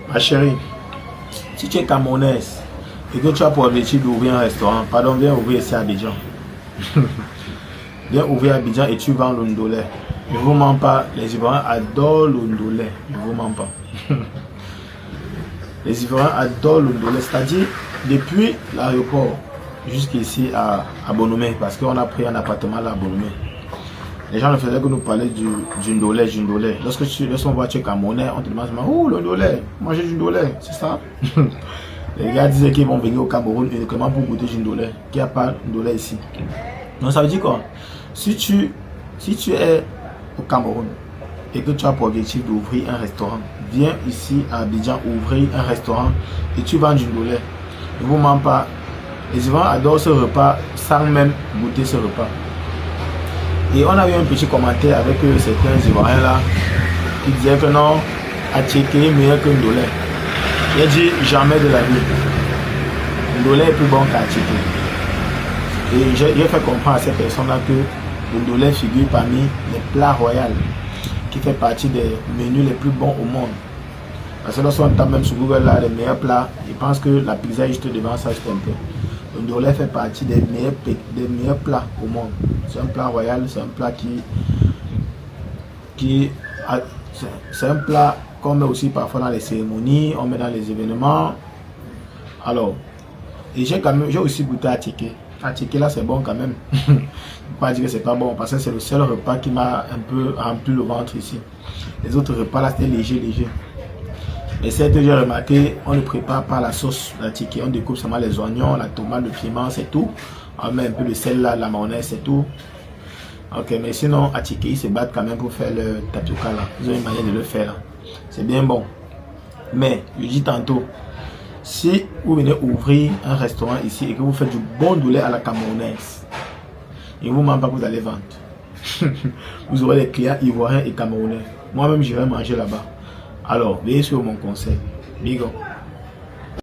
Ma chérie, si tu es camerounaise et que tu as pour objectif d'ouvrir un restaurant, pardon, viens ouvrir ici à Abidjan. Viens ouvrir à Abidjan et tu vends le ndolé. Ne vous mens pas, les Ivoiriens adorent le ndolé. Ne vous mens pas. Les Ivoiriens adorent le ndolé, c'est-à-dire depuis l'aéroport jusqu'ici à Bonomé, parce qu'on a pris un appartement là à Bonomé. Les gens ne faisaient que nous parler du ndolé, du ndolé. Lorsqu'on voit que tu es camerounais, on te demande oh le ndolé, manger du ndolé, c'est ça. Les gars disaient qu'ils vont venir au Cameroun uniquement pour goûter du ndolé, qu'il n'y a pas de ndolé ici. Donc ça veut dire quoi? Si tu es au Cameroun et que tu as pour objectif d'ouvrir un restaurant, viens ici à Abidjan ouvrir un restaurant et tu vends du ndolé. Ne vous mens pas, les Ivoiriens adorent ce repas sans même goûter ce repas. Et on a eu un petit commentaire avec certains Ivoiriens là qui disaient que non, Attiéké est meilleur que Ndolé. Il a dit jamais de la vie. Ndolé est plus bon qu'Attiéké. Et j'ai fait comprendre à ces personnes-là que le ndolé figure parmi les plats royaux qui fait partie des menus les plus bons au monde. Parce que lorsqu'on tape même sur Google là, les meilleurs plats, ils pensent que la pizza est juste devant ça, c'est un peu. Le ndolé fait partie des meilleurs plats au monde. C'est un plat royal, c'est un plat c'est un plat qu'on met aussi parfois dans les cérémonies, on met dans les événements. Alors, et j'ai aussi goûté à Attiéké. Attiéké là c'est bon quand même. Je ne peux pas dire que c'est pas bon parce que c'est le seul repas qui m'a un peu rempli le ventre ici. Les autres repas là c'était léger. Et certes j'ai remarqué, on ne prépare pas la sauce d'Attiéké, on découpe seulement les oignons, la tomate, le piment, c'est tout. On met un peu de sel là, la mayonnaise, c'est tout. Ok, mais sinon Attiéké ils se battent quand même pour faire le tapioca là. Ils ont une manière de le faire là. C'est bien bon. Mais je dis tantôt, si vous venez ouvrir un restaurant ici et que vous faites du bon ndolé à la camerounaise, et vous ne mens pas que vous allez vendre. Vous aurez des clients ivoiriens et camerounais. Moi-même, j'irai manger là-bas. Alors, veillez sur mon conseil. Big up.